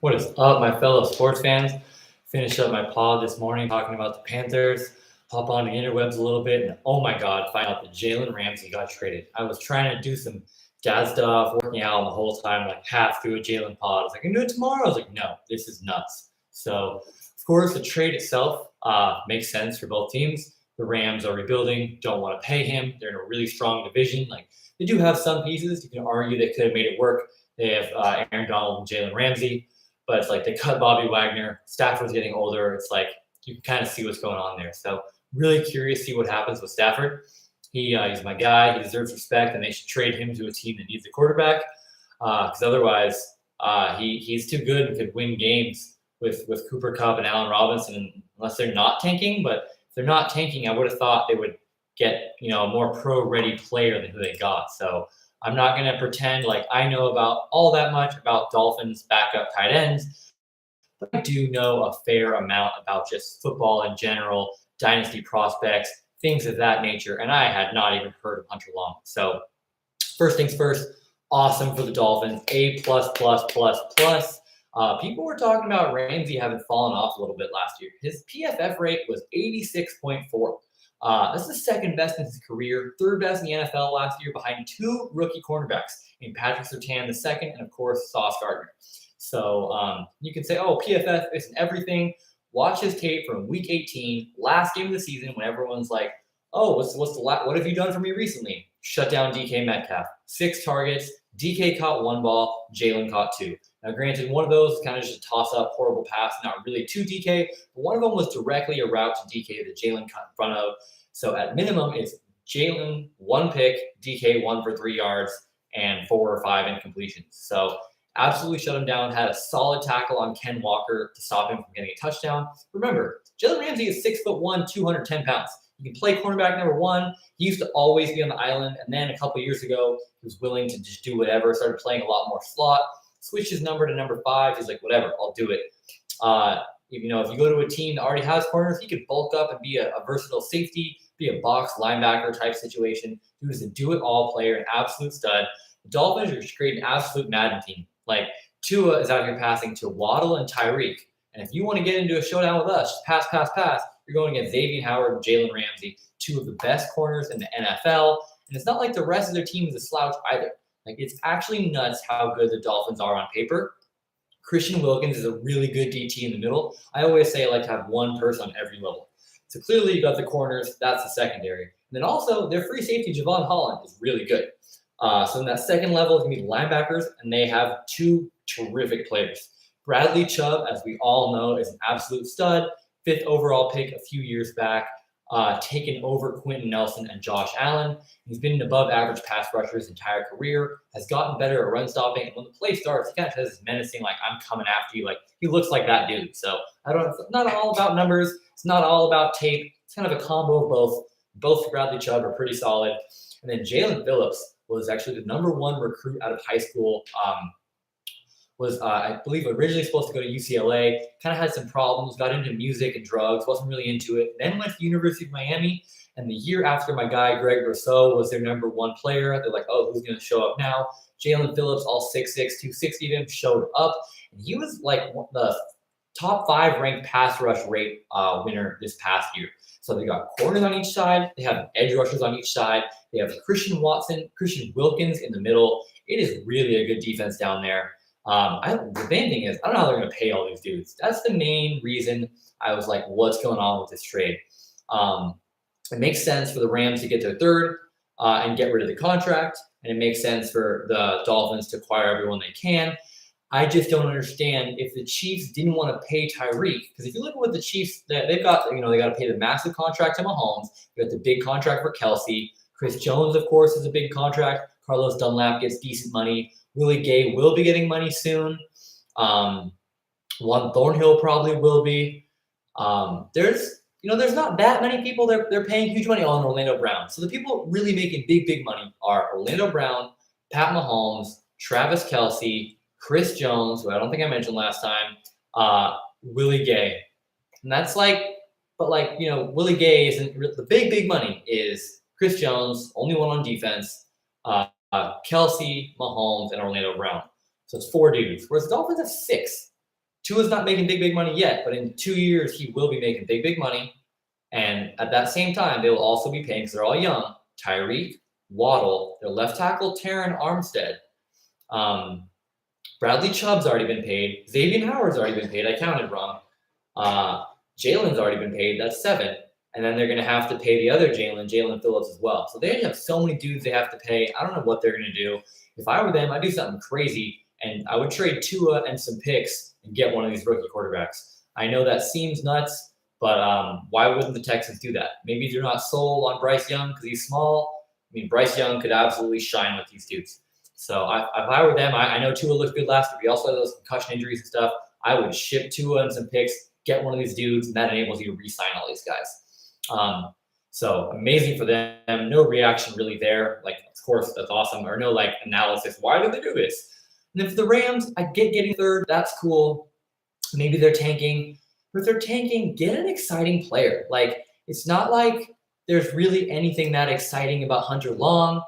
What is up, my fellow sports fans? Finished up my pod this morning talking about the Panthers. Hop on the interwebs a little bit, and oh my god, find out that Jalen Ramsey got traded. I was trying to do some dad stuff, working out the whole time, like half through a Jalen pod. I was like, I can do it tomorrow. I was like, no, this is nuts. So, of course, the trade itself makes sense for both teams. The Rams are rebuilding, don't want to pay him. They're in a really strong division. Like, they do have some pieces. You can argue they could have made it work. They have Aaron Donald and Jalen Ramsey. But it's like they cut Bobby Wagner. Stafford's getting older. It's like you can kind of see what's going on there. So really curious to see what happens with Stafford. He's my guy. He deserves respect, and they should trade him to a team that needs a quarterback. Because otherwise, he's too good and could win games with Cooper Kupp and Allen Robinson, unless they're not tanking. But if they're not tanking, I would have thought they would get a more pro-ready player than who they got. So I'm not going to pretend like I know about all that much about Dolphins backup tight ends, but I do know a fair amount about just football in general, dynasty prospects, things of that nature, and I had not even heard of Hunter Long. So first things first, awesome for the Dolphins, A+++++. People were talking about Ramsey having fallen off a little bit last year. His PFF rate was 86.4. This is the second best in his career, third best in the NFL last year, behind two rookie cornerbacks in Patrick Surtain II and, of course, Sauce Gardner. So you can say, oh, PFF isn't everything. Watch his tape from Week 18, last game of the season, when everyone's like, oh, what have you done for me recently? Shut down DK Metcalf. 6 targets. DK caught 1 ball. Jalen caught 2. Now, granted, one of those was kind of just a toss-up, horrible pass, not really to DK, but one of them was directly a route to DK that Jalen cut in front of. So at minimum, it's Jalen 1 pick, DK 1 for 3 yards, and 4 or 5 incompletions. So absolutely shut him down. Had a solid tackle on Ken Walker to stop him from getting a touchdown. Remember, Jalen Ramsey is 6'1", 210 pounds. You can play cornerback number 1. He used to always be on the island, and then a couple years ago, he was willing to just do whatever, started playing a lot more slot. Switched his number to number 5. He's like, whatever, I'll do it. If you go to a team that already has corners, he could bulk up and be a versatile safety, be a box linebacker type situation. He was a do-it-all player, an absolute stud. The Dolphins are just creating an absolute Madden team. Like, Tua is out here passing to Waddle and Tyreek. And if you want to get into a showdown with us, just pass, you're going against Xavier Howard and Jalen Ramsey, 2 of the best corners in the NFL. And it's not like the rest of their team is a slouch either. Like, it's actually nuts how good the Dolphins are on paper. Christian Wilkins is a really good DT in the middle. I always say I like to have one person on every level. So clearly you got the corners. That's the secondary. And then also their free safety, Javon Holland, is really good. So in that second level, it's going to be linebackers, and they have 2 terrific players. Bradley Chubb, as we all know, is an absolute stud. 5th overall pick a few years back. Taken over Quentin Nelson and Josh Allen. He's been an above-average pass rusher his entire career, has gotten better at run stopping, and when the play starts, he kind of has this menacing, like, I'm coming after you. Like, he looks like that dude. So it's not all about numbers. It's not all about tape. It's kind of a combo of both. Both Bradley Chubb are pretty solid. And then Jalen Phillips was actually the number 1 recruit out of high school. I believe, originally supposed to go to UCLA, kind of had some problems, got into music and drugs, wasn't really into it, then went to the University of Miami, and the year after my guy, Greg Rousseau, was their number 1 player, they're like, oh, who's going to show up now? Jalen Phillips, all 6'6", 260 of him, showed up, and he was like the top 5 ranked pass rush rate winner this past year. So they got corners on each side, they have edge rushers on each side, they have Christian Wilkins in the middle. It is really a good defense down there. The main thing is, I don't know how they're going to pay all these dudes. That's the main reason I was like, what's going on with this trade? It makes sense for the Rams to get their 3rd and get rid of the contract, and it makes sense for the Dolphins to acquire everyone they can. I just don't understand if the Chiefs didn't want to pay Tyreek, because if you look at what the Chiefs, they've got, they got to pay the massive contract to Mahomes. They got the big contract for Kelsey. Chris Jones, of course, is a big contract. Carlos Dunlap gets decent money. Willie Gay will be getting money soon. Juan Thornhill probably will be. There's not that many people they're paying huge money on Orlando Brown. So the people really making big money are Orlando Brown, Pat Mahomes, Travis Kelsey, Chris Jones, who I don't think I mentioned last time, Willie Gay. And that's Willie Gay isn't the big money is Chris Jones, only one on defense. Kelsey, Mahomes, and Orlando Brown. So it's 4 dudes. Whereas the Dolphins have 6. Tua's not making big money yet, but in 2 years, he will be making big money. And at that same time, they will also be paying, because they're all young, Tyreek, Waddle, their left tackle, Terran Armstead. Bradley Chubb's already been paid. Xavier Howard's already been paid. I counted wrong. Jalen's already been paid. That's 7. And then they're going to have to pay the other Jalen Phillips as well. So they have so many dudes they have to pay. I don't know what they're going to do. If I were them, I'd do something crazy, and I would trade Tua and some picks and get one of these rookie quarterbacks. I know that seems nuts, but why wouldn't the Texans do that? Maybe they're not sold on Bryce Young because he's small. I mean, Bryce Young could absolutely shine with these dudes. So if I were them, I know Tua looked good last year. He also had those concussion injuries and stuff. I would ship Tua and some picks, get one of these dudes, and that enables you to re-sign all these guys. So amazing for them. No reaction really there. Like, of course, that's awesome. Or no, like, analysis. Why did they do this? And if the Rams, I get getting third. That's cool. Maybe they're tanking. But if they're tanking, get an exciting player. Like, it's not like there's really anything that exciting about Hunter Long.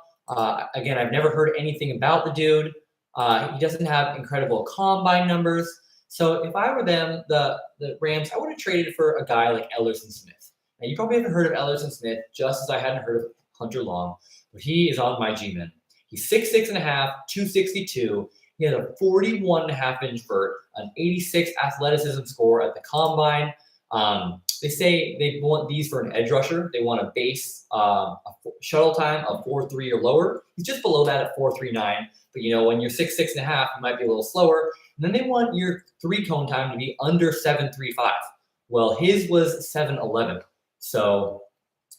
Again, I've never heard anything about the dude. He doesn't have incredible combine numbers. So if I were them, the Rams, I would have traded for a guy like Ellerson Smith. Now, you probably haven't heard of Ellerson Smith, just as I hadn't heard of Hunter Long, but he is on my G-Men. He's 6'6.5", 262. He has a 41.5-inch vert, an 86 athleticism score at the combine. They say they want these for an edge rusher. They want a base a shuttle time of 4.3 or lower. He's just below that at 4.39. But, when you're 6'6.5", you might be a little slower. And then they want your 3-cone time to be under 7.35. Well, his was 7.11. So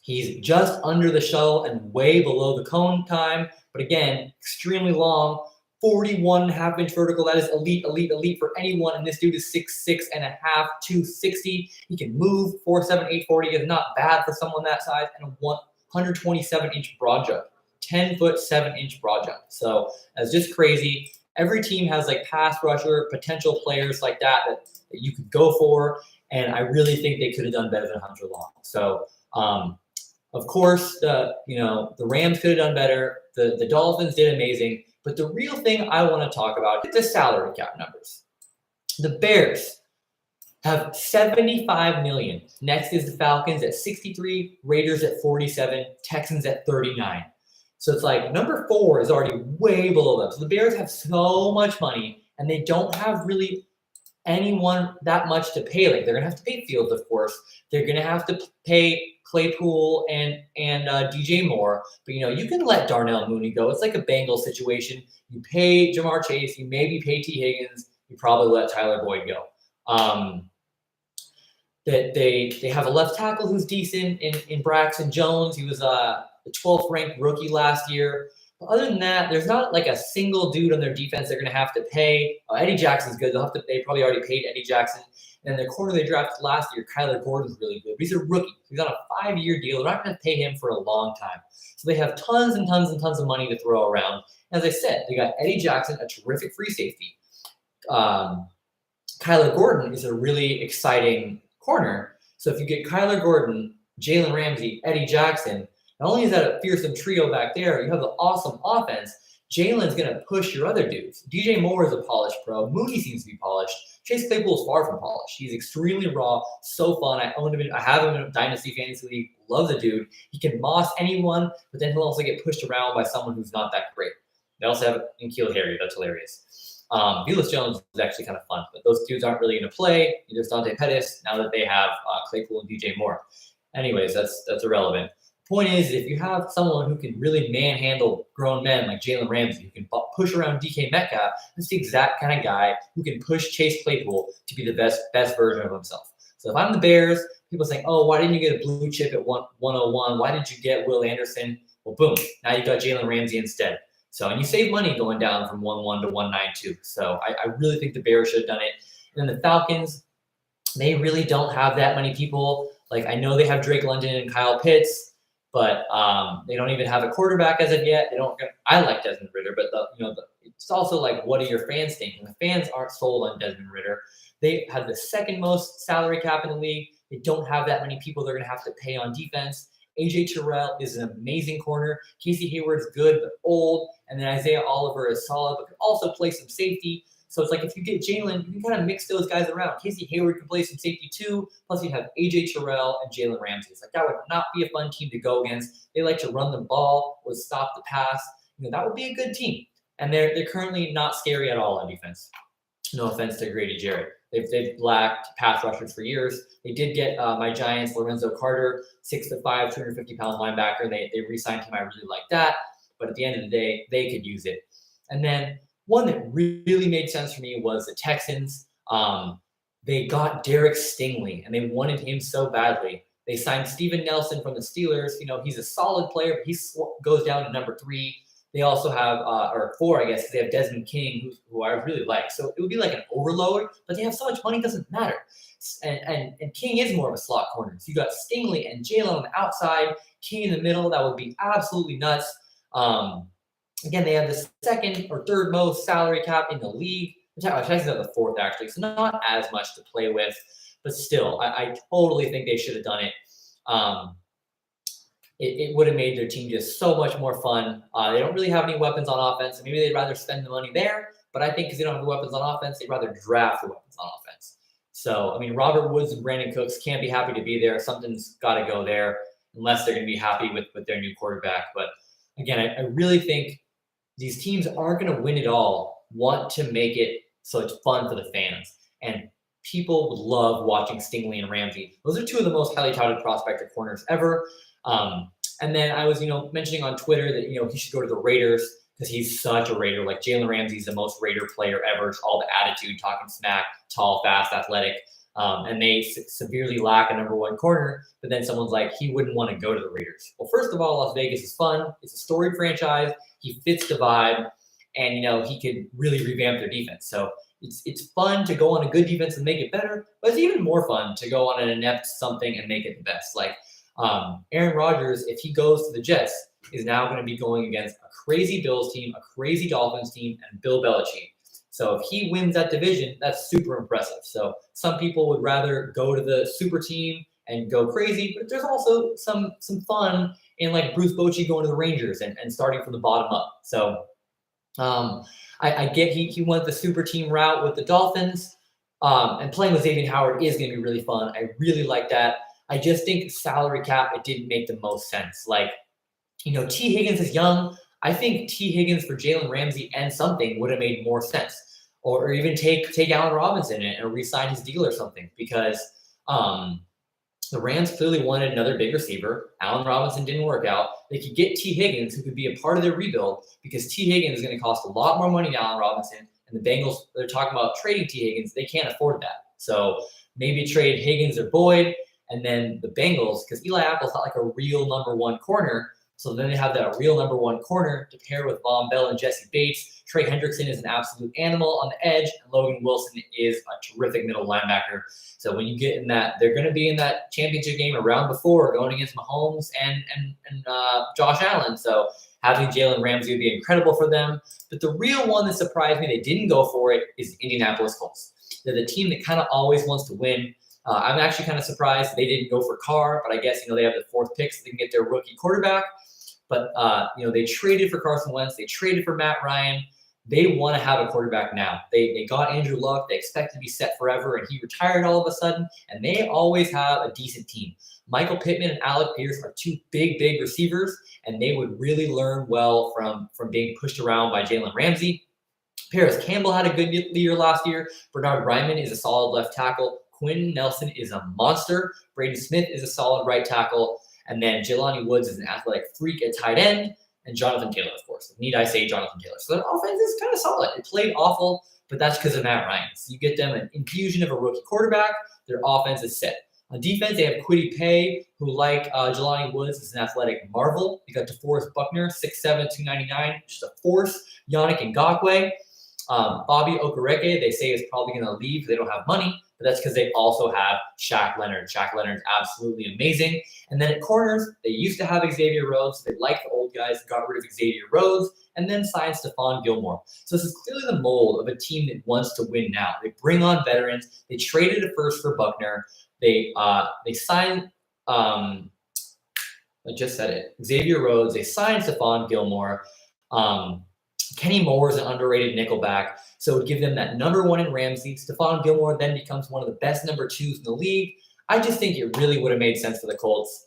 he's just under the shuttle and way below the cone time. But again, extremely long, 41.5-inch vertical. That is elite for anyone. And this dude is 6'6.5", 260. He can move 4.7, 840. Is not bad for someone that size. And a 127-inch broad jump, 10-foot 7-inch broad jump. So that's just crazy. Every team has like pass rusher potential players like that you could go for. And I really think they could have done better than Hunter Long. So, of course, the Rams could have done better. The Dolphins did amazing. But the real thing I want to talk about is the salary cap numbers. The Bears have $75 million. Next is the Falcons at 63, Raiders at 47, Texans at 39. So it's like number 4 is already way below them. So the Bears have so much money, and they don't have really anyone that much to pay. Like, they're gonna have to pay Fields, of course. They're gonna have to pay Claypool and DJ Moore. But you can let Darnell Mooney go. It's like a Bengals situation. You pay Jamar Chase. You maybe pay T Higgins. You probably let Tyler Boyd go. That they have a left tackle who's decent in Braxton Jones. He was the 12th ranked rookie last year. But other than that, there's not like a single dude on their defense they're going to have to pay. Eddie Jackson's good. They probably already paid Eddie Jackson. And the corner they drafted last year, Kyler Gordon's really good. But he's a rookie. He's on a 5-year deal. They're not going to pay him for a long time. So they have tons and tons and tons of money to throw around. As I said, they got Eddie Jackson, a terrific free safety. Kyler Gordon is a really exciting corner. So if you get Kyler Gordon, Jalen Ramsey, Eddie Jackson, not only is that a fearsome trio back there, you have the awesome offense. Jalen's going to push your other dudes. DJ Moore is a polished pro. Mooney seems to be polished. Chase Claypool is far from polished. He's extremely raw, so fun. I have him in a Dynasty Fantasy League. Love the dude. He can moss anyone, but then he'll also get pushed around by someone who's not that great. They also have N'Keal Harry. That's hilarious. Velus Jones is actually kind of fun, but those dudes aren't really going to play. There's Dante Pettis now that they have Claypool and DJ Moore. Anyways, that's irrelevant. Point is, if you have someone who can really manhandle grown men like Jalen Ramsey, who can push around DK Metcalf, that's the exact kind of guy who can push Chase Claypool to be the best version of himself. So if I'm the Bears, people saying, oh, why didn't you get a blue chip at 101? Why didn't you get Will Anderson? Well, boom, now you got Jalen Ramsey instead. So, and you save money going down from 1-1 to 1-9-2. So I really think the Bears should have done it. And then the Falcons, they really don't have that many people. Like, I know they have Drake London and Kyle Pitts, but they don't even have a quarterback as of yet. I like Desmond Ridder, but it's also like, what do your fans think? And the fans aren't sold on Desmond Ridder. They have the second most salary cap in the league. They don't have that many people they're going to have to pay on defense. AJ Terrell is an amazing corner. Casey Hayward's good but old, and then Isaiah Oliver is solid but can also play some safety. So it's like if you get Jalen, you can kind of mix those guys around. Casey Hayward can play some safety too. Plus you have AJ Terrell and Jalen Ramsey. It's like that would not be a fun team to go against. They like to run the ball, would stop the pass. That would be a good team. And they're currently not scary at all on defense. No offense to Grady Jarrett. They've lacked pass rushers for years. They did get my Giants, Lorenzo Carter, 6'5", 250-pound linebacker. They re-signed him. I really like that. But at the end of the day, they could use it. And then one that really made sense for me was the Texans. They got Derek Stingley, and they wanted him so badly. They signed Steven Nelson from the Steelers. He's a solid player, but he goes down to number 3. They also have, or 4, I guess, because they have Desmond King, who I really like. So it would be like an overload, but they have so much money, it doesn't matter. And King is more of a slot corner. So you got Stingley and Jalen on the outside, King in the middle. That would be absolutely nuts. Again, they have the 2nd or 3rd most salary cap in the league. Texans have the 4th, actually, so not as much to play with. But still, I totally think they should have done it. It would have made their team just so much more fun. They don't really have any weapons on offense, so maybe they'd rather spend the money there. But I think because they don't have the weapons on offense, they'd rather draft the weapons on offense. So, Robert Woods and Brandon Cooks can't be happy to be there. Something's got to go there unless they're going to be happy with their new quarterback. But again, I really think these teams aren't going to win it all, want to make it so it's fun for the fans. And people would love watching Stingley and Ramsey. Those are 2 of the most highly touted prospective corners ever. And then I was, mentioning on Twitter that, he should go to the Raiders because he's such a Raider. Like Jalen Ramsey's the most Raider player ever. All the attitude, talking smack, tall, fast, athletic. And they severely lack a number 1 corner. But then someone's like, he wouldn't want to go to the Raiders. Well, first of all, Las Vegas is fun. It's a storied franchise. He fits the vibe. And, he could really revamp their defense. So it's fun to go on a good defense and make it better. But it's even more fun to go on an inept something and make it the best. Like Aaron Rodgers, if he goes to the Jets, is now going to be going against a crazy Bills team, a crazy Dolphins team, and Bill Belichick. So if he wins that division, that's super impressive. So some people would rather go to the super team and go crazy, but there's also some fun in like Bruce Bochy going to the Rangers and starting from the bottom up. So I get he went the super team route with the Dolphins, and playing with Xavier Howard is going to be really fun. I really like that. I just think salary cap, it didn't make the most sense. Like, T. Higgins is young. I think T. Higgins for Jalen Ramsey and something would have made more sense. Or even take Allen Robinson and re-sign his deal or something, because the Rams clearly wanted another big receiver. Allen Robinson didn't work out. They could get T. Higgins, who could be a part of their rebuild, because T. Higgins is going to cost a lot more money than Allen Robinson. And the Bengals, they're talking about trading T. Higgins. They can't afford that. So maybe trade Higgins or Boyd. And then the Bengals, because Eli Apple's not like a real number 1 corner. So then they have that real number 1 corner to pair with Von Bell and Jesse Bates. Trey Hendrickson is an absolute animal on the edge, and Logan Wilson is a terrific middle linebacker. So when you get in that, they're going to be in that championship game a round before, going against Mahomes and Josh Allen. So having Jalen Ramsey would be incredible for them. But the real one that surprised me, they didn't go for it, is Indianapolis Colts. They're the team that kind of always wants to win. I'm actually kind of surprised they didn't go for Carr, but I guess, they have the 4th pick so they can get their rookie quarterback. But, they traded for Carson Wentz. They traded for Matt Ryan. They want to have a quarterback now. They got Andrew Luck. They expect to be set forever, and he retired all of a sudden, and they always have a decent team. Michael Pittman and Alec Pierce are 2 big receivers, and they would really learn well from being pushed around by Jalen Ramsey. Paris Campbell had a good year last year. Bernard Ryman is a solid left tackle. Quinn Nelson is a monster. Braden Smith is a solid right tackle. And then Jelani Woods is an athletic freak at tight end. And Jonathan Taylor, of course. Need I say Jonathan Taylor? So their offense is kind of solid. It played awful, but that's because of Matt Ryan. So you get them an infusion of a rookie quarterback. Their offense is set. On defense, they have Kwity Paye, who, like Jelani Woods, is an athletic marvel. You got DeForest Buckner, 6'7", 299, just a force. Yannick Ngakoue. Bobby Okereke, they say, is probably going to leave. They don't have money, but that's because they also have Shaq Leonard. Shaq Leonard's absolutely amazing. And then at corners, they used to have Xavier Rhodes. They liked the old guys, got rid of Xavier Rhodes, and then signed Stephon Gilmore. So this is clearly the mold of a team that wants to win now. They bring on veterans. They traded a first for Buckner. They signed, I just said it, Xavier Rhodes. They signed Stephon Gilmore. Kenny Moore is an underrated nickelback, so it would give them that number one in Ramsey. Stephon Gilmore then becomes one of the best number twos in the league. I just think it really would have made sense for the Colts.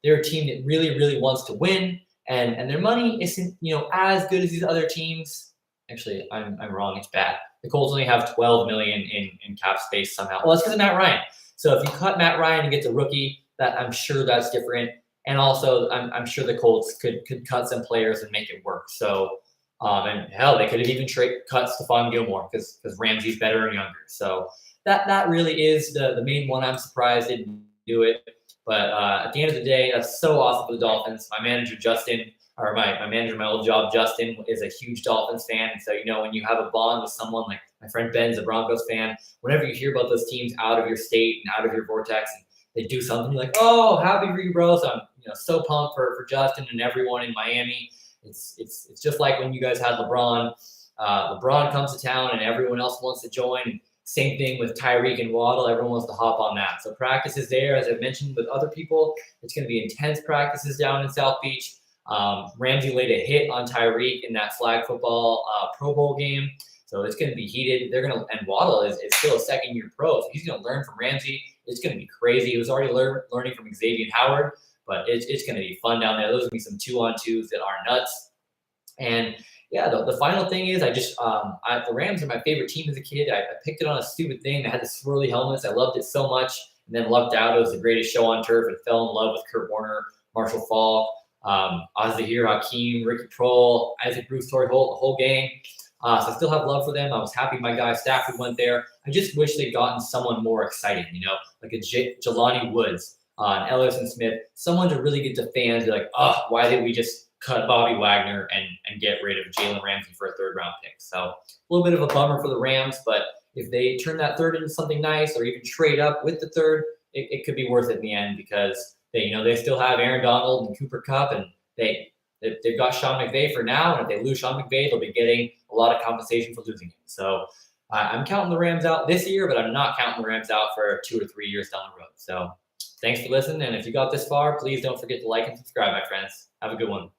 They're a team that really, really wants to win, and their money isn't, as good as these other teams. Actually, I'm wrong. It's bad. The Colts only have $12 million in cap space somehow. Well, that's because of Matt Ryan. So if you cut Matt Ryan and get the rookie, that I'm sure that's different. And also, I'm sure the Colts could cut some players and make it work. So. And hell, they could have even cut Stephon Gilmore because Ramsey's better and younger. So that really is the main one. I'm surprised they didn't do it. But at the end of the day, that's so awesome for the Dolphins. My manager, Justin, or my manager, my old job, Justin, is a huge Dolphins fan. And so, when you have a bond with someone like my friend Ben's a Broncos fan, whenever you hear about those teams out of your state and out of your vortex, and they do something, you're like, oh, happy for you, bro. So I'm so pumped for Justin and everyone in Miami. It's just like when you guys had LeBron. LeBron comes to town and everyone else wants to join. Same thing with Tyreek and Waddle. Everyone wants to hop on that. So practice is there, as I've mentioned with other people. It's going to be intense practices down in South Beach. Ramsey laid a hit on Tyreek in that flag football Pro Bowl game. So it's going to be heated. And Waddle is still a second-year pro, so he's going to learn from Ramsey. It's going to be crazy. He was already learning from Xavier Howard. But it's going to be fun down there. Those will be some 2-on-2s that are nuts. And yeah, the final thing is the Rams are my favorite team as a kid. I picked it on a stupid thing that had the swirly helmets. I loved it so much, and then lucked out. It was the greatest show on turf and fell in love with Kurt Warner, Marshall Faulk, Azahir Hakeem, Ricky Prohl, Isaac Bruce, the whole gang. So I still have love for them. I was happy my guy Stafford went there. I just wish they'd gotten someone more exciting, like a Jelani Woods. And Ellison Smith, someone to really get to fans, be like, oh, why did we just cut Bobby Wagner and get rid of Jalen Ramsey for a third-round pick? So a little bit of a bummer for the Rams, but if they turn that third into something nice or even trade up with the third, it could be worth it in the end because they still have Aaron Donald and Cooper Kupp, and they've got Sean McVay for now, and if they lose Sean McVay, they'll be getting a lot of compensation for losing him. So I'm counting the Rams out this year, but I'm not counting the Rams out for 2 or 3 years down the road. So thanks for listening, and if you got this far, please don't forget to like and subscribe, my friends. Have a good one.